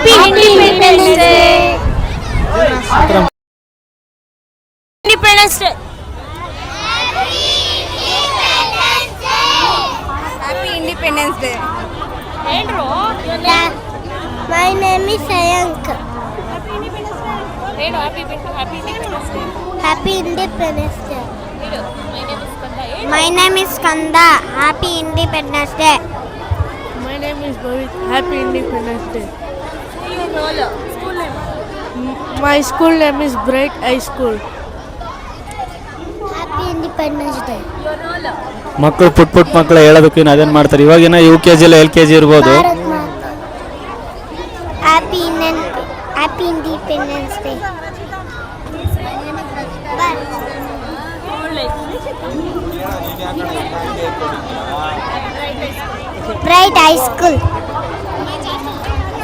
Happy Independence Day. Independence Day. Happy Independence Day. Andrew, My name is Sayank. Happy Independence Day. Happy Independence Day. Happy Independence Day. My name is Kanda. My name is Skanda. Happy Independence Day. My name is Bhavit. Happy Independence Day. Your role, school name. My school name is Bright High School. Happy Independence Day. Your role. ಮಕ್ಕಳು ಪುಟ್ ಮಕ್ಕಳು ಹೇಳೋದಕ್ಕೆ ಇನ್ನು ಅದೇನು ಮಾಡ್ತಾರೆ. ಇವಾಗಿನ UKG ಇಲ್ಲ LKG ಇರ್ಬೋದು. ಭಾರತ್ ಮಾತಾ. Happy Independence Day. Bright High School.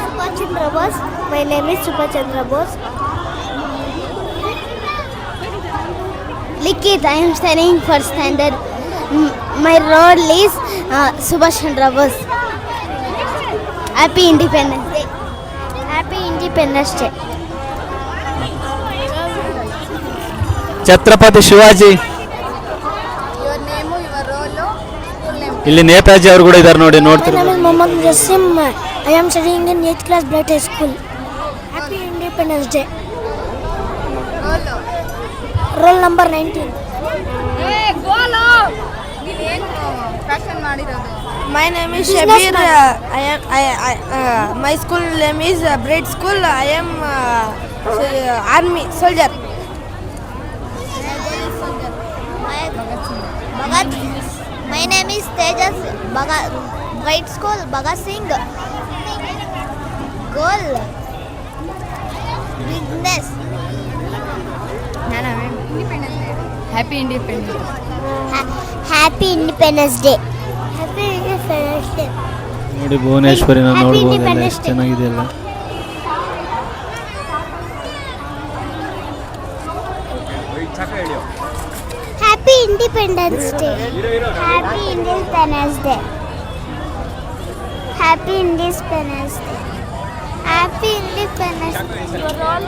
Subhachandra Bose. My name is Subhachandra Bose. Likit, I am studying for standard. My role is Subhachandra Bose. Happy Independence Day. Happy Independence Day. Chhatrapati Shivaji. Your name, your role, school name. ಇಲ್ಲಿ ನೇತಾಜಿ ಅವರು ಕೂಡ ಇದ್ದಾರೆ ನೋಡಿ, My ನೋಡ್ತಿರ್ಬೋದು. name is Mohammad Jassim. I am studying in 8th class Bright High School. Happy Independence Day. Role. Roll number 19. Goal. ನೀವೇನು fashion ಮಾಡಿರೋದು? My name is Business Shabir. man. My school name is Bright School. I am army soldier. My name is Tejas. Bright School Bhagat Singh. Goal. Business. Happy Independence Day. Happy Independence Day. Happy Independence Day. ನೋಡಿ ಭುವನೇಶ್ವರಿನ Happy ನೋಡ್ಬೋದು, ಎಲ್ಲ Independence ಎಷ್ಟು Day. ಚೆನ್ನಾಗಿದೆಯಲ್ಲ. Happy Independence Day. Happy Independence Day. Happy Independence Day. Happy Independence Day. Your role.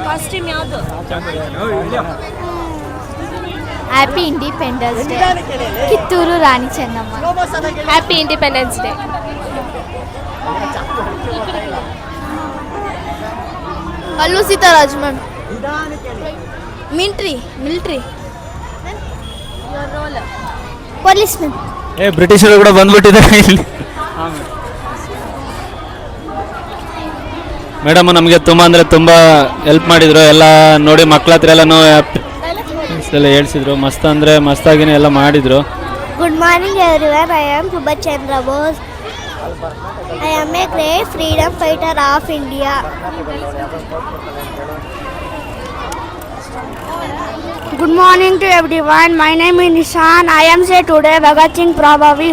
Costume ಯಾವುದು? Happy Independence Day. Kittur Rani Chennamma. Happy Independence Day. Allu Sita Rajman. Military. Your role. Policeman. ಬ್ರಿಟಿಷರು ಕೂಡ ಬಂದ್ಬಿಟ್ಟಿದ್ದಾರೆ ಇಲ್ಲಿ. Madam ನಮಗೆ ತುಂಬ ಅಂದರೆ ತುಂಬ help ಮಾಡಿದರು. ಎಲ್ಲ ನೋಡಿ ಮಕ್ಳ ಹತ್ರ ಎಲ್ಲನೂ ಎಲ್ಲ ಹೇಳ್ಸಿದ್ರು. ಮಸ್ತ್ ಅಂದರೆ ಮಸ್ತಾಗಿನೇ ಎಲ್ಲ ಮಾಡಿದರು. Good morning everyone. I am Subhachandra Bose. I am a great freedom fighter of India. Good morning to everyone. My name is Nishan. I am say today Bhagat Singh Prabhavi.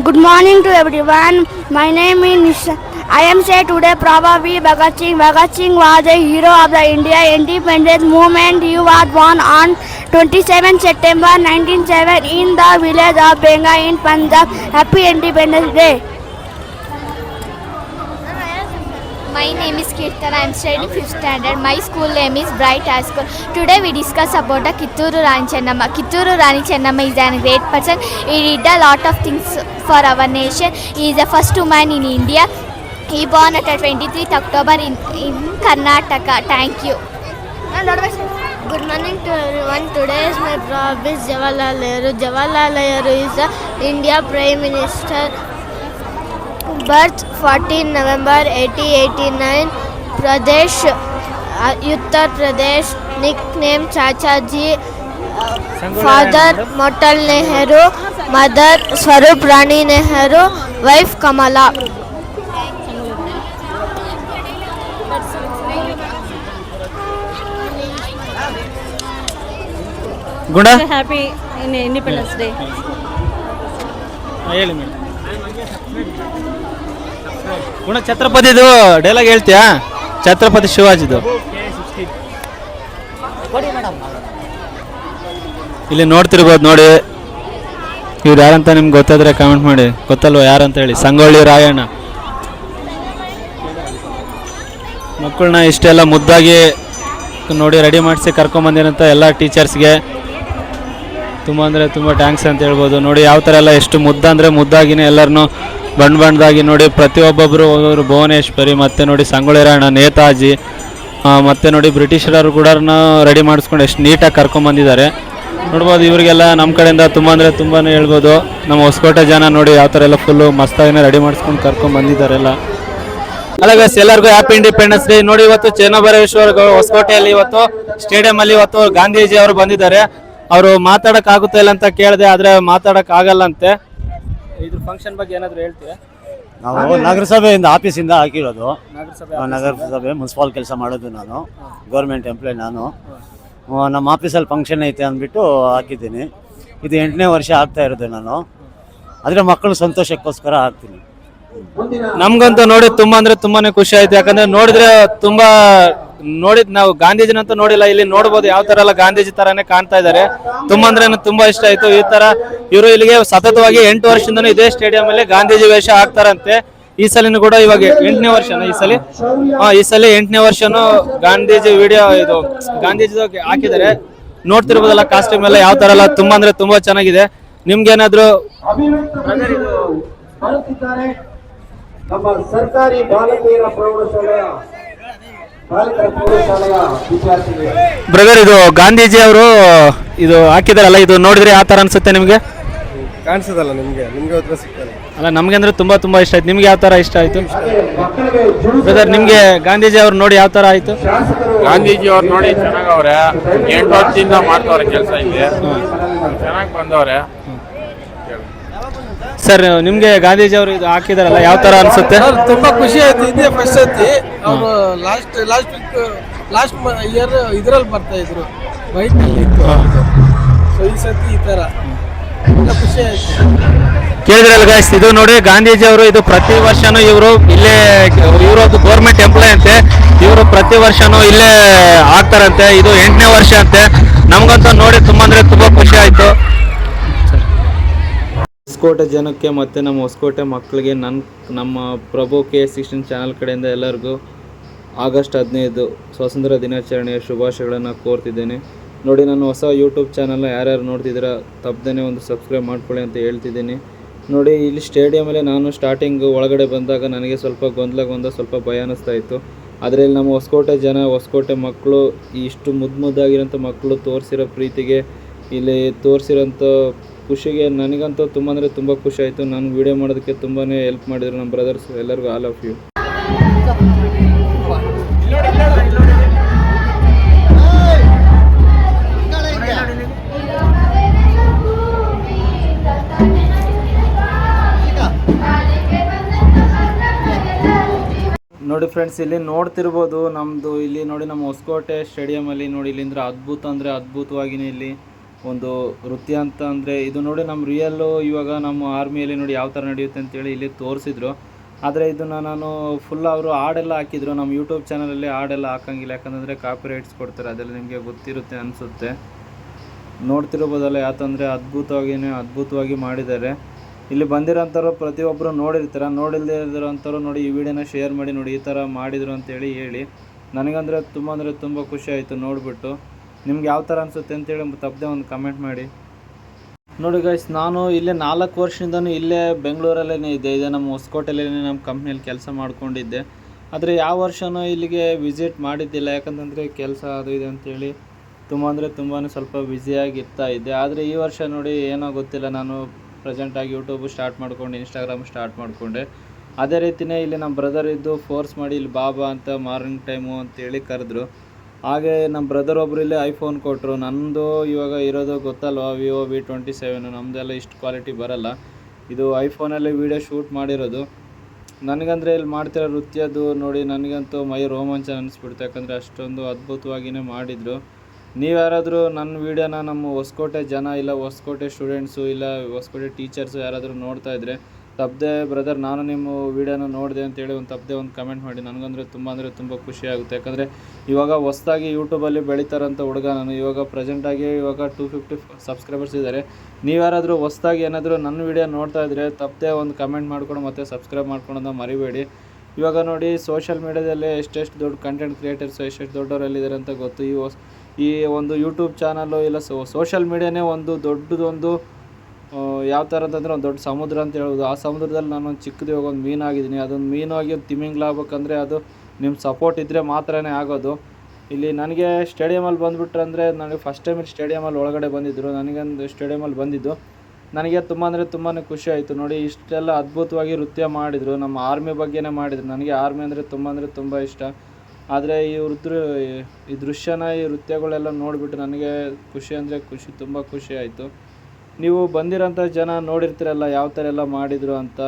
Good morning to everyone. My name is Nishan. I am say today Prabhavi Bhagat Singh. Bhagat Singh was a hero of the India independence movement. He was born on 27 September 1907 in the village of Benga in Punjab. Happy Independence Day. My name is Kirtan. I am studying 5th standard. My school name is Bright High School. Today we discuss about the Kitturu Rani Chennamma. Kitturu Rani Chennamma is a great person. He did a lot of things for our nation. He is the first woman in India. He born at 23th October in Karnataka. Thank you. Good morning to everyone. Today is my province Jawaharlal Nehru. Jawaharlal Nehru is the India Prime Minister. Birth 14 November 1889. Pradesh, Uttar Pradesh. Nickname Chachaji. Father Motil Nehru. Mother Swarup Rani Nehru. Wife Kamala. ಗುಣ Happy Independence Day. ಹೇಳಿ madam. ಗುಣ ಛತ್ರಪತಿದು dialogue ಹೇಳ್ತೀಯಾ? ಛತ್ರಪತಿ ಶಿವಾಜಿದು. ಇಲ್ಲಿ ನೋಡ್ತಿರ್ಬೋದು ನೋಡಿ. ಇವ್ರು ಯಾರಂತ ನಿಮ್ಗೆ ಗೊತ್ತಾದ್ರೆ ಕಮೆಂಟ್ ಮಾಡಿ. ಗೊತ್ತಲ್ವ ಯಾರಂತ ಹೇಳಿ. ಸಂಗೊಳ್ಳಿ ರಾಯಣ್ಣ. ಮಕ್ಕಳನ್ನ ಇಷ್ಟೆಲ್ಲ ಮುದ್ದಾಗಿ ನೋಡಿ ರೆಡಿ ಮಾಡಿಸಿ ಕರ್ಕೊಂಬಂದಿರೋಂಥ ಎಲ್ಲ ಟೀಚರ್ಸ್ಗೆ ತುಂಬ ಅಂದರೆ ತುಂಬ ಥ್ಯಾಂಕ್ಸ್ ಅಂತ ಹೇಳ್ಬೋದು. ನೋಡಿ ಯಾವ ಥರ ಎಲ್ಲ ಎಷ್ಟು ಮುದ್ದಾಗಿನೇ ಎಲ್ಲರನ್ನೂ ಬಣ್ಣದಾಗಿ ನೋಡಿ ಪ್ರತಿಯೊಬ್ಬೊಬ್ಬರು ಅವರು ಭುವನೇಶ್ವರಿ ಮತ್ತು ನೋಡಿ ಸಂಗೊಳ್ಳಿ ರಾಯಣ್ಣ, ನೇತಾಜಿ ಮತ್ತು ನೋಡಿ ಬ್ರಿಟಿಷರವರು ಕೂಡ ರೆಡಿ ಮಾಡಿಸ್ಕೊಂಡು ಎಷ್ಟು ನೀಟಾಗಿ ಕರ್ಕೊಂಬಂದಿದ್ದಾರೆ ನೋಡ್ಬೋದು. ಇವರಿಗೆಲ್ಲ ನಮ್ಮ ಕಡೆಯಿಂದ ತುಂಬ ಅಂದರೆ ತುಂಬಾ ಹೇಳ್ಬೋದು. ನಮ್ಮ ಹೊಸಕೋಟೆ ಜನ ನೋಡಿ ಯಾವ ಥರ ಎಲ್ಲ ಫುಲ್ಲು ಮಸ್ತಾಗಿನೇ ರೆಡಿ ಮಾಡಿಸ್ಕೊಂಡು ಕರ್ಕೊಂಬಂದಿದ್ದಾರೆಲ್ಲ. ಅಲ್ಲ ಗೈಸ್, ಎಲ್ಲರಿಗೂ ಹ್ಯಾಪಿ ಇಂಡಿಪೆಂಡೆನ್ಸ್ ಡೇ. ನೋಡಿ ಇವತ್ತು ಚೆನ್ನಬಸವೇಶ್ವರ ಹೊಸಕೋಟೆಯಲ್ಲಿ ಇವತ್ತು ಸ್ಟೇಡಿಯಂ ಅಲ್ಲಿ ಇವತ್ತು ಗಾಂಧೀಜಿ ಅವರು ಬಂದಿದ್ದಾರೆ. ಅವರು ಮಾತಾಡಕ್ ಆಗುತ್ತಾ ಇಲ್ಲ ಅಂತ ಕೇಳಿದೆ, ಆದ್ರೆ ಮಾತಾಡಕ್ ಆಗಲ್ಲ ಅಂತೆ. ಇದ್ರ ಫಂಕ್ಷನ್ ಬಗ್ಗೆ ಏನಾದ್ರು ಹೇಳ್ತೀರಾ? ನಾವು ನಗರಸಭೆಯಿಂದ ಆಫೀಸಿಂದ ಹಾಕಿರೋದು. ನಗರಸಭೆ ಮುನ್ಸಿಪಾಲ್ ಕೆಲಸ ಮಾಡೋದು ನಾನು, ಗೌರ್ಮೆಂಟ್ ಎಂಪ್ಲಾಯ್ ನಾನು. ನಮ್ಮ ಆಫೀಸಲ್ಲಿ ಫಂಕ್ಷನ್ ಐತೆ ಅಂದ್ಬಿಟ್ಟು ಹಾಕಿದ್ದೀನಿ. ಇದು 8ನೇ ವರ್ಷ ಆಗ್ತಾ ಇರೋದು ನಾನು, ಆದರೆ ಮಕ್ಕಳು ಸಂತೋಷಕ್ಕೋಸ್ಕರ ಹಾಕ್ತೀನಿ. ನಮ್ಗಂತೂ ನೋಡಿ ತುಂಬಾ ಅಂದ್ರೆ ತುಂಬಾನೇ ಖುಷಿ ಆಯ್ತು. ಯಾಕಂದ್ರೆ ನೋಡಿದ್ರೆ ತುಂಬಾ ನಾವು ಗಾಂಧೀಜಿನಂತೂ ನೋಡಿಲ್ಲ, ಇಲ್ಲಿ ನೋಡ್ಬೋದು ಯಾವ ತರ ಎಲ್ಲ ಗಾಂಧೀಜಿ ತರಾನೇ ಕಾಣ್ತಾ ಇದ್ದಾರೆ. ತುಂಬಾ ಅಂದ್ರೆ ತುಂಬಾ ಇಷ್ಟ ಆಯ್ತು. ಈ ತರ ಇವರು ಇಲ್ಲಿಗೆ ಸತತವಾಗಿ 8 ವರ್ಷದಿಂದನೂ ಇದೇ ಸ್ಟೇಡಿಯಂ ಅಲ್ಲಿ ಗಾಂಧೀಜಿ ವೇಷ ಹಾಕ್ತಾರಂತೆ. ಈ ಸಲಿನೂ ಕೂಡ ಇವಾಗ 8ನೇ ವರ್ಷನ ಈ ಸಲ 8ನೇ ವರ್ಷನೂ ಗಾಂಧೀಜಿ ವಿಡಿಯೋ ಇದು ಗಾಂಧೀಜಿ ಹಾಕಿದ್ದಾರೆ. ನೋಡ್ತಿರ್ಬೋದಲ್ಲ ಕಾಸ್ಟ್ಯೂಮ್ ಎಲ್ಲ ಯಾವ ತರ ಎಲ್ಲ ತುಂಬಾ ಅಂದ್ರೆ ತುಂಬಾ ಚೆನ್ನಾಗಿದೆ. ನಿಮ್ಗೇನಾದ್ರು ನಮ್ಮ ಸರ್ಕಾರಿ ಬಾಲಕಿಯರ ಪ್ರೌಢಶಾಲೆಯ ಬ್ರದರ್, ಇದು ಗಾಂಧೀಜಿ ಅವರು ಇದು ಹಾಕಿದಾರಲ್ಲ, ಇದು ನೋಡಿದ್ರೆ ಯಾವ ತರ ಅನ್ಸುತ್ತೆ ನಿಮ್ಗೆ? ಕಾಣಿಸೋದಲ್ಲ ನಿಮ್ಗೆ ಉತ್ತರ ಸಿಗ್ತದೆ. ಅಲ್ಲ, ನಮ್ಗೆ ಅಂದ್ರೆ ತುಂಬಾ ಇಷ್ಟ ಆಯ್ತು. ನಿಮ್ಗೆ ಯಾವ ತರ ಇಷ್ಟ ಆಯ್ತು ಬ್ರದರ್? ನಿಮ್ಗೆ ಗಾಂಧೀಜಿ ಅವ್ರು ನೋಡಿ ಯಾವ ತರ ಆಯ್ತು? ಗಾಂಧೀಜಿ ಅವ್ರು ನೋಡಿ ಚೆನ್ನಾಗವ್ರೆ. 8 ವರ್ಷದಿಂದ ಮಾಡ್ತವ್ರೆ ಕೆಲಸ ಇಲ್ಲಿ, ಚೆನ್ನಾಗಿ ಬಂದವ್ರೆ. ಸರ್, ನಿಮ್ಗೆ ಗಾಂಧೀಜಿ ಅವರು ಇದು ಹಾಕಿದಾರಲ್ಲ ಯಾವ ತರ ಅನ್ಸುತ್ತೆ? ತುಂಬಾ ಖುಷಿ ಆಯ್ತು. ಇದೇ ಫಸ್ಟ್ ಸತಿ ಅವರು ಲಾಸ್ಟ್ ಇಯರ್ ಇದ್ರಲ್ಲಿ ಬರ್ತಾ ಇದ್ರು, ವೈಟ್ ನಲ್ಲಿ ಇತ್ತು. ಸೊ ಈ ಸತಿ ಈ ತರ ಖುಷಿ ಆಯ್ತು. ಕೇಳಿದ್ರಲ್ಲ ಗೈಸ್, ಇದು ನೋಡಿ ಗಾಂಧೀಜಿ ಅವರು ಇದು ಪ್ರತಿ ವರ್ಷನೂ ಇವರು ಇಲ್ಲೇ, ಇವರು ಗೌರ್ಮೆಂಟ್ ಎಂಪ್ಲಾಯ್ ಅಂತೆ, ಇವರು ಪ್ರತಿ ವರ್ಷನೂ ಇಲ್ಲೇ ಆಗ್ತಾರಂತೆ. ಇದು 8ನೇ ವರ್ಷ ಅಂತೆ. ನಮ್ಗಂತೂ ನೋಡಿ ತುಂಬಾ ಅಂದ್ರೆ ತುಂಬಾ ಖುಷಿ ಆಯ್ತು. ಹೊಸಕೋಟೆ ಜನಕ್ಕೆ ಮತ್ತು ನಮ್ಮ ಹೊಸಕೋಟೆ ಮಕ್ಕಳಿಗೆ ನಮ್ಮ ಪ್ರಭು K16 ಚಾನಲ್ ಕಡೆಯಿಂದ ಎಲ್ಲರಿಗೂ ಆಗಸ್ಟ್ 15 ಸ್ವಾತಂತ್ರ್ಯ ದಿನಾಚರಣೆಯ ಶುಭಾಶಯಗಳನ್ನು ಕೋರ್ತಿದ್ದೇನೆ. ನೋಡಿ, ನನ್ನ ಹೊಸ ಯೂಟ್ಯೂಬ್ ಚಾನಲ್ನ ಯಾರ್ಯಾರು ನೋಡ್ತಿದ್ದೀರಾ ತಪ್ಪದೇ ಒಂದು ಸಬ್ಸ್ಕ್ರೈಬ್ ಮಾಡ್ಕೊಳ್ಳಿ ಅಂತ ಹೇಳ್ತಿದ್ದೀನಿ. ನೋಡಿ, ಇಲ್ಲಿ ಸ್ಟೇಡಿಯಮಲ್ಲೇ ನಾನು ಸ್ಟಾರ್ಟಿಂಗ್ ಒಳಗಡೆ ಬಂದಾಗ ನನಗೆ ಸ್ವಲ್ಪ ಸ್ವಲ್ಪ ಭಯ ಅನ್ನಿಸ್ತಾ ಇತ್ತು. ಆದರೆ ಇಲ್ಲಿ ನಮ್ಮ ಹೊಸಕೋಟೆ ಜನ, ಹೊಸಕೋಟೆ ಮಕ್ಕಳು, ಇಷ್ಟು ಮುದ್ದಾಗಿರೋಂಥ ಮಕ್ಕಳು ತೋರಿಸಿರೋ ಪ್ರೀತಿಗೆ, ಇಲ್ಲಿ ತೋರಿಸಿರೋಂಥ ಖುಷಿಗೆ ನನಗಂತೂ ತುಂಬ ಅಂದರೆ ತುಂಬ ಖುಷಿ ಆಯಿತು. ನಾನು ವೀಡಿಯೋ ಮಾಡೋದಕ್ಕೆ ತುಂಬಾ ಹೆಲ್ಪ್ ಮಾಡಿದರು ನಮ್ಮ ಬ್ರದರ್ಸ್. ಎಲ್ಲರಿಗೂ ಆಲ್ ಆಫ್ ಯು. ನೋಡಿ ಫ್ರೆಂಡ್ಸ್, ಇಲ್ಲಿ ನೋಡ್ತಿರ್ಬೋದು ನಮ್ಮದು ಇಲ್ಲಿ ನೋಡಿ ನಮ್ಮ ಹೊಸಕೋಟೆ ಸ್ಟೇಡಿಯಮಲ್ಲಿ ನೋಡಿ ಇಲ್ಲಿಂದ ಅದ್ಭುತ ಅಂದರೆ ಅದ್ಭುತವಾಗಿಯೇ ಇಲ್ಲಿ ಒಂದು ನೃತ್ಯ ಅಂತ ಅಂದರೆ ಇದು ನೋಡಿ ನಮ್ಮ ರಿಯಲ್ಲು ಇವಾಗ ನಮ್ಮ ಆರ್ಮಿಯಲ್ಲಿ ನೋಡಿ ಯಾವ ಥರ ನಡೆಯುತ್ತೆ ಅಂತೇಳಿ ಇಲ್ಲಿ ತೋರಿಸಿದ್ರು. ಆದರೆ ಇದನ್ನು ನಾನು ಫುಲ್ ಅವರು ಹಾಡೆಲ್ಲ ಹಾಕಿದ್ರು. ನಮ್ಮ ಯೂಟ್ಯೂಬ್ ಚಾನಲಲ್ಲಿ ಹಾಡೆಲ್ಲ ಹಾಕಂಗಿಲ್ಲ, ಯಾಕಂದರೆ ಕಾಪಿರೈಟ್ಸ್ ಕೊಡ್ತಾರೆ. ಅದೆಲ್ಲ ನಿಮಗೆ ಗೊತ್ತಿರುತ್ತೆ ಅನಿಸುತ್ತೆ. ನೋಡ್ತಿರ್ಬೋದಲ್ಲ ಯಾತಂದರೆ ಅದ್ಭುತವಾಗಿ ಮಾಡಿದ್ದಾರೆ. ಇಲ್ಲಿ ಬಂದಿರೋಂಥವ್ರು ಪ್ರತಿಯೊಬ್ಬರು ನೋಡಿರ್ತಾರೆ, ನೋಡಿಲ್ಲದೆ ಇರೋಂಥವ್ರು ನೋಡಿ ಈ ವಿಡಿಯೋನ ಶೇರ್ ಮಾಡಿ, ನೋಡಿ ಈ ಥರ ಮಾಡಿದರು ಅಂತೇಳಿ ಹೇಳಿ. ನನಗಂದರೆ ತುಂಬ ಖುಷಿ ಆಯಿತು ನೋಡಿಬಿಟ್ಟು. ನಿಮ್ಗೆ ಯಾವ ಥರ ಅನಿಸುತ್ತೆ ಅಂತೇಳಿ ತಪ್ಪದೆ ಒಂದು ಕಮೆಂಟ್ ಮಾಡಿ. ನೋಡಿ ಗೈಸ್, ನಾನು ಇಲ್ಲೇ 4 ವರ್ಷದಿಂದನೂ ಇಲ್ಲೇ ಬೆಂಗಳೂರಲ್ಲೇ ಇದ್ದೆ ನಮ್ಮ ಹೊಸಕೋಟೆಲ್ಲೇ ನಮ್ಮ ಕಂಪ್ನಿಯಲ್ಲಿ ಕೆಲಸ ಮಾಡ್ಕೊಂಡಿದ್ದೆ. ಆದರೆ ಯಾವ ವರ್ಷವೂ ಇಲ್ಲಿಗೆ ವಿಸಿಟ್ ಮಾಡಿದ್ದಿಲ್ಲ, ಯಾಕಂತಂದರೆ ಕೆಲಸ ಅದು ಇದೆ ಅಂತೇಳಿ ತುಂಬಾ ಸ್ವಲ್ಪ ಬ್ಯುಸಿಯಾಗಿರ್ತಾ ಇದ್ದೆ. ಆದರೆ ಈ ವರ್ಷ ನೋಡಿ ಏನೋ ಗೊತ್ತಿಲ್ಲ, ನಾನು ಪ್ರೆಸೆಂಟಾಗಿ ಯೂಟ್ಯೂಬು ಸ್ಟಾರ್ಟ್ ಮಾಡ್ಕೊಂಡು ಇನ್ಸ್ಟಾಗ್ರಾಮ್ ಸ್ಟಾರ್ಟ್ ಮಾಡಿಕೊಂಡೆ. ಅದೇ ರೀತಿಯೇ ಇಲ್ಲಿ ನಮ್ಮ ಬ್ರದರ್ ಇದ್ದು ಫೋರ್ಸ್ ಮಾಡಿ ಇಲ್ಲಿ ಬಾಬಾ ಅಂತ ಮಾರ್ನಿಂಗ್ ಟೈಮು ಅಂತೇಳಿ ಕರೆದ್ರು. ಹಾಗೆ ನಮ್ಮ ಬ್ರದರ್ ಒಬ್ಬರು ಇಲ್ಲೇ ಐಫೋನ್ ಕೊಟ್ಟರು. ನಮ್ಮದು ಇವಾಗ ಇರೋದು ಗೊತ್ತಲ್ವ, Vivo V27. ನಮ್ಮದೆಲ್ಲ ಇಷ್ಟು ಕ್ವಾಲಿಟಿ ಬರಲ್ಲ. ಇದು ಐಫೋನಲ್ಲಿ ವೀಡಿಯೋ ಶೂಟ್ ಮಾಡಿರೋದು. ನನಗಂದರೆ ಇಲ್ಲಿ ಮಾಡ್ತಿರೋ ನೃತ್ಯದ್ದು ನೋಡಿ ನನಗಂತೂ ಮೈ ರೋಮಾಂಚನ ಅನ್ನಿಸ್ಬಿಡ್ತು, ಯಾಕಂದರೆ ಅಷ್ಟೊಂದು ಅದ್ಭುತವಾಗಿಯೇ ಮಾಡಿದರು. ನೀವು ಯಾರಾದರೂ ನನ್ನ ವೀಡಿಯೋನ ನಮ್ಮ ಹೊಸಕೋಟೆ ಜನ ಇಲ್ಲ ಹೊಸಕೋಟೆ ಸ್ಟೂಡೆಂಟ್ಸು ಇಲ್ಲ ಹೊಸಕೋಟೆ ಟೀಚರ್ಸು ಯಾರಾದರೂ ನೋಡ್ತಾ ಇದ್ದರೆ ತಪ್ಪದೆ ಬ್ರದರ್ ನಾನು ನಿಮ್ಮ ವೀಡಿಯೋನ ನೋಡಿದೆ ಅಂತೇಳಿ ತಪ್ಪದೆ ಒಂದು ಕಮೆಂಟ್ ಮಾಡಿ. ನನಗಂದರೆ ತುಂಬ ಖುಷಿ ಆಗುತ್ತೆ. ಯಾಕಂದರೆ ಇವಾಗ ಹೊಸದಾಗಿ ಯೂಟ್ಯೂಬಲ್ಲಿ ಬೆಳೀತಾರಂಥ ಹುಡುಗ ನಾನು. ಇವಾಗ ಪ್ರೆಸೆಂಟಾಗಿ 250 ಸಬ್ಸ್ಕ್ರೈಬರ್ಸ್ ಇದ್ದಾರೆ. ನೀವು ಯಾರಾದರೂ ಹೊಸದಾಗಿ ಏನಾದರೂ ನನ್ನ ವೀಡಿಯೋ ನೋಡ್ತಾ ಇದ್ದರೆ ತಪ್ಪದೆ ಒಂದು ಕಮೆಂಟ್ ಮಾಡ್ಕೊಂಡು ಮತ್ತು ಸಬ್ಸ್ಕ್ರೈಬ್ ಮಾಡ್ಕೊಳ್ಳೋದನ್ನ ಮರಿಬೇಡಿ. ಇವಾಗ ನೋಡಿ ಸೋಷಿಯಲ್ ಮೀಡ್ಯಾದಲ್ಲೇ ಎಷ್ಟೆಷ್ಟು ದೊಡ್ಡ ಕಂಟೆಂಟ್ ಕ್ರಿಯೇಟರ್ಸು ಎಷ್ಟೆಷ್ಟು ದೊಡ್ಡವರಲ್ಲಿದ್ದಾರೆ ಅಂತ ಗೊತ್ತು. ಈ ಒಂದು ಯೂಟ್ಯೂಬ್ ಚಾನಲ್ಲು ಇಲ್ಲ ಸೋಷಿಯಲ್ ಮೀಡ್ಯಾನೇ ಒಂದು ದೊಡ್ಡದೊಂದು ಯಾವ ಥರ ಅಂತಂದರೆ ಒಂದು ದೊಡ್ಡ ಸಮುದ್ರ ಅಂತ ಹೇಳ್ಬೋದು. ಆ ಸಮುದ್ರದಲ್ಲಿ ನಾನೊಂದು ಚಿಕ್ಕದಾಗಿ ಒಂದು ಮೀನಾಗಿದ್ದೀನಿ. ಅದೊಂದು ಮೀನಾಗಿ ಒಂದು ತಿಮಿಂಗ್ಲಾಗಬೇಕಂದ್ರೆ ಅದು ನಿಮ್ಮ ಸಪೋರ್ಟ್ ಇದ್ದರೆ ಮಾತ್ರನೇ ಆಗೋದು. ಇಲ್ಲಿ ನನಗೆ ಸ್ಟೇಡಿಯಮಲ್ಲಿ ಬಂದುಬಿಟ್ರೆ ಅಂದರೆ ನನಗೆ ಫಸ್ಟ್ ಟೈಮ್ ಸ್ಟೇಡಿಯಮಲ್ಲಿ ಒಳಗಡೆ ಬಂದಿದ್ದರು. ನನಗೊಂದು ಸ್ಟೇಡಿಯಮಲ್ಲಿ ಬಂದಿದ್ದು ನನಗೆ ತುಂಬ ಅಂದರೆ ತುಂಬಾ ಖುಷಿ ಆಯಿತು. ನೋಡಿ ಇಷ್ಟೆಲ್ಲ ಅದ್ಭುತವಾಗಿ ನೃತ್ಯ ಮಾಡಿದರು. ನಮ್ಮ ಆರ್ಮಿ ಬಗ್ಗೆನೇ ಮಾಡಿದರು. ನನಗೆ ಆರ್ಮಿ ಅಂದರೆ ತುಂಬ ಇಷ್ಟ. ಆದರೆ ಈ ದೃಶ್ಯನ ಈ ನೃತ್ಯಗಳೆಲ್ಲ ನೋಡಿಬಿಟ್ಟು ನನಗೆ ಖುಷಿ ಅಂದರೆ ತುಂಬ ಖುಷಿ ಆಯಿತು. ನೀವು ಬಂದಿರೋಂಥ ಜನ ನೋಡಿರ್ತೀರಲ್ಲ ಯಾವ ಥರ ಎಲ್ಲ ಮಾಡಿದರು ಅಂತ.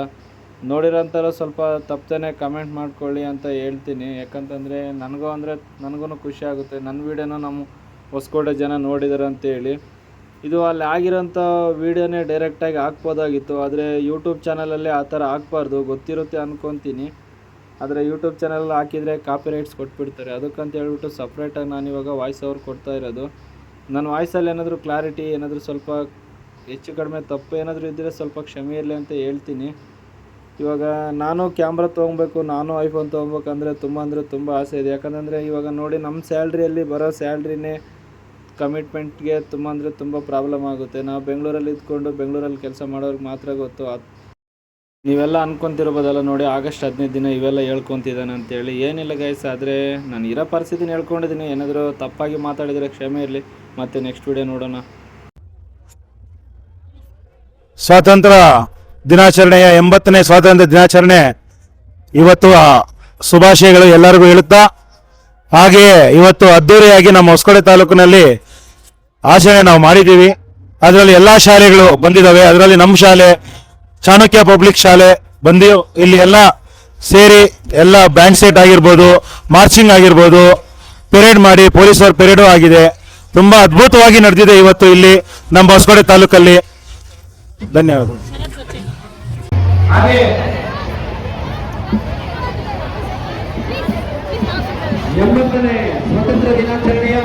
ನೋಡಿರೋಂಥವ್ರು ಸ್ವಲ್ಪ ತಪ್ಪದೇ ಕಮೆಂಟ್ ಮಾಡ್ಕೊಳ್ಳಿ ಅಂತ ಹೇಳ್ತೀನಿ. ಯಾಕಂತಂದರೆ ನನಗೂ ಖುಷಿ ಆಗುತ್ತೆ. ನನ್ನ ವೀಡಿಯೋನ ನಮ್ಮ ಹೊಸಕೋಟೆ ಜನ ನೋಡಿದ್ದಾರೆ ಅಂತೇಳಿ. ಇದು ಅಲ್ಲಿ ಆಗಿರೋಂಥ ವೀಡಿಯೋನೇ ಡೈರೆಕ್ಟಾಗಿ ಹಾಕ್ಬೋದಾಗಿತ್ತು. ಆದರೆ ಯೂಟ್ಯೂಬ್ ಚಾನಲಲ್ಲಿ ಆ ಥರ ಹಾಕ್ಬಾರ್ದು. ಗೊತ್ತಿರುತ್ತೆ ಅಂದ್ಕೊತೀನಿ. ಆದರೆ ಯೂಟ್ಯೂಬ್ ಚಾನಲ್ ಹಾಕಿದರೆ ಕಾಪಿರೈಟ್ಸ್ ಕೊಟ್ಬಿಡ್ತಾರೆ. ಅದಕ್ಕಂತ ಹೇಳ್ಬಿಟ್ಟು ಸಪ್ರೇಟಾಗಿ ನಾನಿವಾಗ ವಾಯ್ಸ್ ಓವರ್ ಕೊಡ್ತಾ ಇರೋದು. ನನ್ನ ವಾಯ್ಸಲ್ಲಿ ಏನಾದರೂ ಕ್ಲಾರಿಟಿ ಏನಾದರೂ ಸ್ವಲ್ಪ ಹೆಚ್ಚು ಕಡಿಮೆ ತಪ್ಪು ಏನಾದರೂ ಇದ್ದರೆ ಸ್ವಲ್ಪ ಕ್ಷಮೆ ಇರಲಿ ಅಂತ ಹೇಳ್ತೀನಿ. ಇವಾಗ ನಾನು ಕ್ಯಾಮ್ರಾ ತೊಗೊಬೇಕು, ನಾನು ಐಫೋನ್ ತೊಗೊಬೇಕಂದ್ರೆ ತುಂಬ ಆಸೆ ಇದೆ. ಯಾಕಂದರೆ ಇವಾಗ ನೋಡಿ ನಮ್ಮ ಸ್ಯಾಲ್ರಿಯಲ್ಲಿ ಬರೋ ಸ್ಯಾಲ್ರಿನೇ ಕಮಿಟ್ಮೆಂಟ್ಗೆ ತುಂಬ ಪ್ರಾಬ್ಲಮ್ ಆಗುತ್ತೆ. ನಾವು ಬೆಂಗಳೂರಲ್ಲಿ ಇದ್ಕೊಂಡು ಬೆಂಗಳೂರಲ್ಲಿ ಕೆಲಸ ಮಾಡೋರಿಗೆ ಮಾತ್ರ ಗೊತ್ತು. ನೀವೆಲ್ಲ ಅನ್ಕೊತಿರ್ಬೋದಲ್ಲ, ನೋಡಿ ಆಗಸ್ಟ್ 15 ದಿನ ಇವೆಲ್ಲ ಹೇಳ್ಕೊತಿದ್ದಾನೆ ಅಂತೇಳಿ. ಏನಿಲ್ಲ ಗೈಸ್, ಆದರೆ ನಾನು ಇರೋ ಪರಿಸ್ಥಿತಿನ ಹೇಳ್ಕೊಂಡಿದ್ದೀನಿ. ಏನಾದರೂ ತಪ್ಪಾಗಿ ಮಾತಾಡಿದರೆ ಕ್ಷಮೆ ಇರಲಿ. ಮತ್ತೆ ನೆಕ್ಸ್ಟ್ ವಿಡಿಯೋ ನೋಡೋಣ. ಸ್ವಾತಂತ್ರ್ಯ ದಿನಾಚರಣೆಯ 80ನೇ ಸ್ವಾತಂತ್ರ್ಯ ದಿನಾಚರಣೆ ಇವತ್ತು ಶುಭಾಶಯಗಳು ಎಲ್ಲರಿಗೂ ಹೇಳುತ್ತಾ, ಹಾಗೆಯೇ ಇವತ್ತು ಅದ್ದೂರಿಯಾಗಿ ನಮ್ಮ ಹೊಸಕೋಟೆ ತಾಲೂಕಿನಲ್ಲಿ ಆಚರಣೆ ನಾವು ಮಾಡಿದ್ದೀವಿ. ಅದರಲ್ಲಿ ಎಲ್ಲ ಶಾಲೆಗಳು ಬಂದಿದ್ದಾವೆ. ಅದರಲ್ಲಿ ನಮ್ಮ ಶಾಲೆ ಚಾಣಕ್ಯ ಪಬ್ಲಿಕ್ ಶಾಲೆ ಬಂದು ಇಲ್ಲಿ ಎಲ್ಲ ಸೇರಿ ಎಲ್ಲ ಬ್ಯಾಂಡ್ ಸೆಟ್ ಆಗಿರ್ಬೋದು, ಮಾರ್ಚಿಂಗ್ ಆಗಿರ್ಬೋದು, ಪೆರೇಡ್ ಮಾಡಿ ಪೊಲೀಸರ ಪೆರೇಡು ಆಗಿದೆ. ತುಂಬ ಅದ್ಭುತವಾಗಿ ನಡೆದಿದೆ ಇವತ್ತು ಇಲ್ಲಿ ನಮ್ಮ ಹೊಸಕೋಟೆ ತಾಲೂಕಲ್ಲಿ. ಧನ್ಯವಾದಗಳು. ಹಾಗೆ 80ನೇ ಸ್ವಾತಂತ್ರ್ಯ ದಿನಾಚರಣೆಯ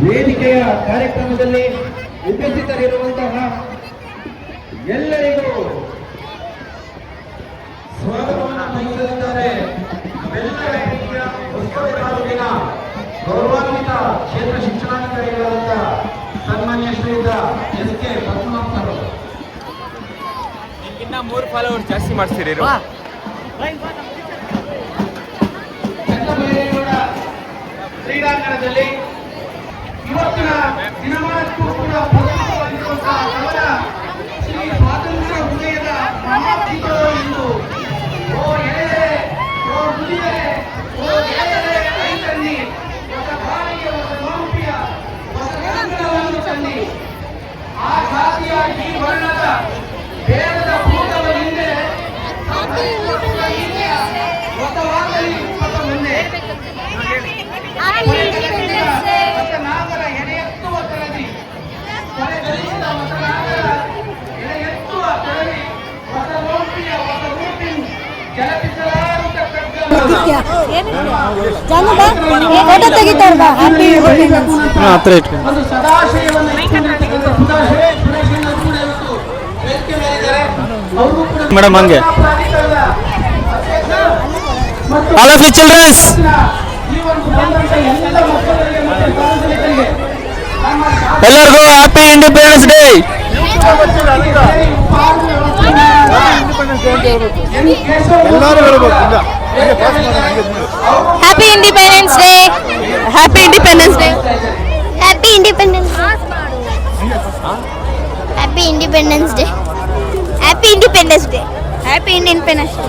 ವೇದಿಕೆಯ ಕಾರ್ಯಕ್ರಮದಲ್ಲಿ ಉಪಸ್ಥಿತರಿರುವಂತಹ ಎಲ್ಲರಿಗೂ ಸ್ವಾಗತವನ್ನು ಬಯಸುತ್ತಾರೆ. ನಮ್ಮೆಲ್ಲರ ಪ್ರೀತಿಯ ಹೊಸಕೋಟೆ ತಾಲೂಕಿನ ಗೌರವಾನ್ವಿತ ಕ್ಷೇತ್ರ ಶಿಕ್ಷಣಾಧಿಕಾರಿಗಳಾದ ಸನ್ಮಾನ್ಯ ಶ್ರೀಯುತ SK ಪದ್ಮನಾಭ್ ಅವರು. ಇನ್ನ 3 ಫಾಲೋವರ್ಸ್ ಜಾಸ್ತಿ ಮಾಡ್ತೀರಿ. ಚನ್ನಬೈರೇಗೌಡ ಕ್ರೀಡಾಂಗಣದಲ್ಲಿ ಇವತ್ತಿನ ದಿನಮಾನಕ್ಕೂ ಕೂಡ ಪ್ರಮುಖವಾಗಿರುವಂತಹ ಅವರ ಶ್ರೀ ಸ್ವಾತಂತ್ರ್ಯ ಹೃದಯದ ಮಹಾತ್ಮಗಳು ಎಂದು ಓ ಎಳೆಯರೆ, ಓ ಹುಲಿಯರೆ, ಓ ಎಳೆಯರೆ ಐತನ್ನಿ, ಹೊಸ ಬಾಳಿಗೆ ಹೊಸ ಮೌಢ್ಯ, ಹೊಸ ಕಂಕಣವನ್ನು ತನ್ನಿ. ಆ ಜಾತಿಯ ಈ ವರ್ಣದ ಭೇದದ ಭೂತದ ಹಿಂದೆ ಹೊಸವಾಗಲಿ ಹೊಸ ಮುಂದೆ ಮತನಾಗರ ಎಡೆಯೆತ್ತುವ ತರದಿ ಕೊನೆಗರಿಸಿದ ಮತನಾಗರ ಎಡೆಯೆತ್ತುವ ತರದಿ ಹೊಸ ಮೌಢ್ಯ, ಹೊಸ ರೂಪಿನ್ ಜಲಪಿಸಲಾರುತ್ತ ಒಂದು ಸದಾಶಯವನ್ನು ಮೇಡಮ್ ಹಂಗೆ ಆಲ್ ಆಫ್ ಯು ಚಿಲ್ಡ್ರನ್ಸ್, ಎಲ್ಲರಿಗೂ happy independence day. Happy independence day. Happy independence day. Happy independence happy independence day. Happy independence day. Happy independence day.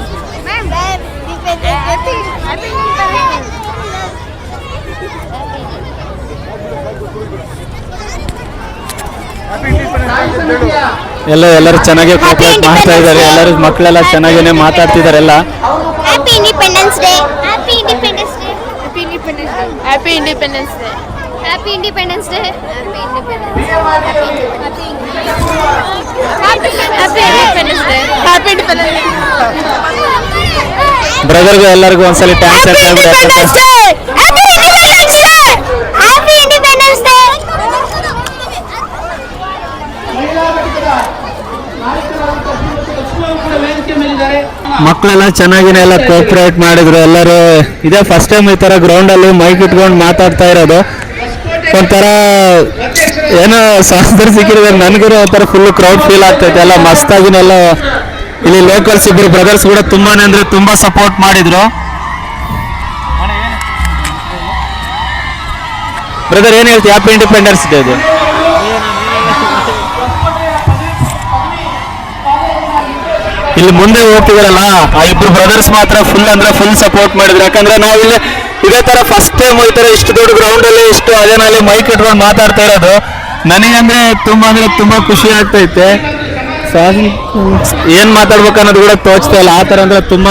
ಎಲ್ಲರೂ ಚೆನ್ನಾಗಿ ಕೋಆಪರೇಟ್ ಮಾಡ್ತಾ ಇದ್ದಾರೆ. ಎಲ್ಲರೂ ಮಕ್ಕಳೆಲ್ಲ ಚೆನ್ನಾಗೇನೆ ಮಾತಾಡ್ತಿದ್ದಾರೆ ಎಲ್ಲ. Happy independence day. Happy independence day. Happy independence day. Happy independence day. Happy independence day. Happy independence day. Happy independence day. ಬ್ರದರ್ಗೂ ಎಲ್ಲರಿಗೂ ಒಂದ್ಸಲ ಥ್ಯಾಂಕ್ಸ್ ಹೇಳ್ಬಿಡಿ. Happy independence day. Happy independence day. ಮಹಿಳಾ ಘಟಕದ ನಾಯಕರಾದಂತಹ ಶ್ರೀಮತಿ ಲಕ್ಷ್ಮೀ ಕೂಡ ವೇದಿಕೆ ಮೇಲೆ ಬಂದಿದ್ದಾರೆ. ಮಕ್ಕಳೆಲ್ಲ ಚೆನ್ನಾಗಿನೇ ಎಲ್ಲ ಕೋಆಪರೇಟ್ ಮಾಡಿದ್ರು ಎಲ್ಲರೂ. ಇದೇ ಫಸ್ಟ್ ಟೈಮ್ ಈ ಥರ ಗ್ರೌಂಡಲ್ಲಿ ಮೈಕ್ ಇಟ್ಕೊಂಡು ಮಾತಾಡ್ತಾ ಇರೋದು. ಒಂಥರ ಏನೋ ಸ್ವಾತಂತ್ರ್ಯ ಸಿಕ್ಕಿದ್ರೆ ನನಗೂ ಒಂಥರ ಫುಲ್ ಕ್ರೌಡ್ ಫೀಲ್ ಆಗ್ತೈತೆ. ಎಲ್ಲ ಮಸ್ತಾಗಿನೆಲ್ಲ ಇಲ್ಲಿ ಲೋಕಲ್ಸ್ ಇಬ್ಬರು ಬ್ರದರ್ಸ್ ಕೂಡ ತುಂಬಾನೇ ಅಂದ್ರೆ ತುಂಬಾ ಸಪೋರ್ಟ್ ಮಾಡಿದ್ರು. ಬ್ರದರ್ ಏನು ಹೇಳ್ತೀವಿ ಹ್ಯಾಪಿ ಇಂಡಿಪೆಂಡೆನ್ಸ್ ಡೇ ಇದು? ಇಲ್ಲಿ ಮುಂದೆ ಹೋಗ್ತಿದಾರಲ್ಲ ಆ ಇಬ್ರು ಬ್ರದರ್ಸ್ ಮಾತ್ರ ಫುಲ್ ಸಪೋರ್ಟ್ ಮಾಡಿದ್ರು. ಯಾಕಂದ್ರೆ ನಾವಿಲ್ಲಿ ಇದೇ ತರ ಫಸ್ಟ್ ಟೈಮ್ ಈ ತರ ಇಷ್ಟು ದೊಡ್ಡ ಗ್ರೌಂಡ್ ಅಲ್ಲಿ ಇಷ್ಟು ಅದೇನಲ್ಲಿ ಮೈಕ್ ಇಟ್ಕೊಂಡು ಮಾತಾಡ್ತಾ ಇರೋದು ನನಗಂದ್ರೆ ತುಂಬಾ ಖುಷಿ ಆಗ್ತೈತೆ. ಏನ್ ಮಾತಾಡ್ಬೇಕು ಅನ್ನೋದು ಕೂಡ ತೋಚ್ತಾ ಇಲ್ಲ. ಆ ತರ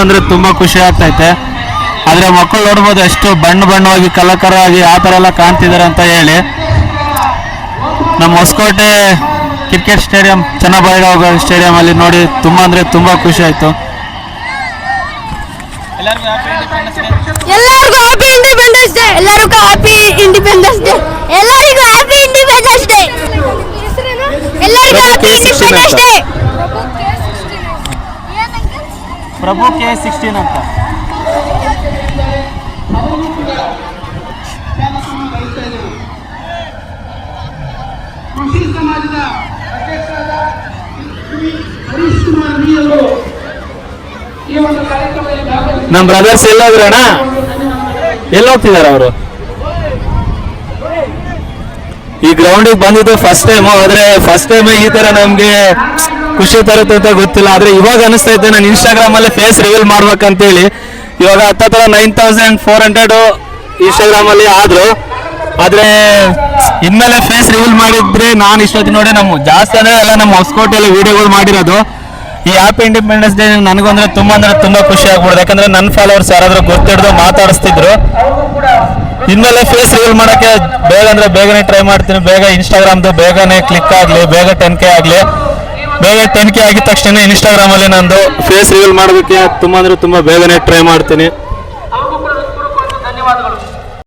ಅಂದ್ರೆ ತುಂಬಾ ಖುಷಿ ಆಗ್ತೈತೆ. ಆದ್ರೆ ಮಕ್ಕಳು ನೋಡ್ಬೋದು ಎಷ್ಟು ಬಣ್ಣವಾಗಿ ಕಲಕರವಾಗಿ ಆ ತರ ಎಲ್ಲ ಕಾಣ್ತಿದ್ದಾರೆ ಅಂತ ಹೇಳಿ. ನಮ್ಮ ಹೊಸಕೋಟೆ ಕ್ರಿಕೆಟ್ ಸ್ಟೇಡಿಯಂ ಚನ್ನಬೈರಾವ್ ಸ್ಟೇಡಿಯಂ ಅಲ್ಲಿ ನೋಡಿ ತುಂಬಾ ಖುಷಿ ಆಯ್ತು. ಎಲ್ಲರಿಗೂ ಹ್ಯಾಪಿ ಇಂಡಿಪೆಂಡೆನ್ಸ್ ಡೇ. ಎಲ್ಲರಿಗೂ ಹ್ಯಾಪಿ ಇಂಡಿಪೆಂಡೆನ್ಸ್ ಡೇ. ಎಲ್ಲರಿಗೂ ಹ್ಯಾಪಿ ಇಂಡಿಪೆಂಡೆನ್ಸ್ ಡೇ. ಎಲ್ಲರಿಗೂ ಹ್ಯಾಪಿ ಇಂಡಿಪೆಂಡೆನ್ಸ್ ಡೇ. ಪ್ರಭು K16 ಅಂತ. ಕೃಷಿ ಸಮಾಜದ ಅಧ್ಯಕ್ಷರಾದ ಹರೀಶ್ ಕುಮಾರ್ ವಿ ಅವರು ಈ ಒಂದು ಕಾರ್ಯಕ್ರಮದಲ್ಲಿ ಭಾಗವಹಿಸಿ ನಮ್ಮ ಬ್ರದರ್ಸ್ ಎಲ್ಲೋದ್ರಣ ಹೋಗ್ತಿದಾರ ಅವರು? ಈ ಗ್ರೌಂಡಿಗೆ ಬಂದಿದ್ದು ಫಸ್ಟ್ ಟೈಮ್. ಆದ್ರೆ ಫಸ್ಟ್ ಟೈಮ್ ಈ ತರ ನಮ್ಗೆ ಖುಷಿ ತರುತ್ತೆ ಅಂತ ಗೊತ್ತಿಲ್ಲ. ಆದ್ರೆ ಇವಾಗ ಅನಿಸ್ತಾ ಇದ್ದೆ ನಾನು ಇನ್ಸ್ಟಾಗ್ರಾಮ್ ಅಲ್ಲಿ ಫೇಸ್ ರಿವೀಲ್ ಮಾಡ್ಬೇಕಂತೇಳಿ. ಇವಾಗ 9400 ಇನ್ಸ್ಟಾಗ್ರಾಮ್ ಅಲ್ಲಿ ಆದ್ರು. ಆದ್ರೆ ಇನ್ಮೇಲೆ ಫೇಸ್ ರಿವೀಲ್ ಮಾಡಿದ್ರೆ ನಾನು ಇಷ್ಟೊತ್ತಿನ ನೋಡಿ ಜಾಸ್ತಿ ಅಂದ್ರೆ ಎಲ್ಲ ನಮ್ಮ ಹೊಸಕೋಟೆಯಲ್ಲಿ ವಿಡಿಯೋಗಳು ಮಾಡಿರೋದು. ಈ ಹ್ಯಾಪಿ ಇಂಡಿಪೆಂಡೆನ್ಸ್ ಡೇ ನನಗಂದ್ರೆ ತುಂಬಾ ಖುಷಿ ಆಗ್ಬಿಡುದು. ಯಾಕಂದ್ರೆ ನನ್ನ ಫಾಲೋವರ್ಸ್ ಯಾರಾದ್ರೂ ಗೊತ್ತಿಡ್ದು ಮಾತಾಡಿಸ್ತಿದ್ರು. ಇನ್ಮೇಲೆ ಫೇಸ್ ರಿವೀಲ್ ಮಾಡಕ್ಕೆ ಬೇಗನೆ ಟ್ರೈ ಮಾಡ್ತೀನಿ. ಬೇಗ ಇನ್ಸ್ಟಾಗ್ರಾಮ್ದು ಬೇಗನೆ ಕ್ಲಿಕ್ ಆಗ್ಲಿ, ಬೇಗ 10K ಆಗ್ಲಿ. ಬೇಗ 10K ಆಗಿದ ತಕ್ಷಣ ಇನ್ಸ್ಟಾಗ್ರಾಮ್ ಅಲ್ಲಿ ನಂದು ಫೇಸ್ ರಿವೀಲ್ ಮಾಡೋದಕ್ಕೆ ತುಂಬಾ ಬೇಗನೆ ಟ್ರೈ ಮಾಡ್ತೀನಿ.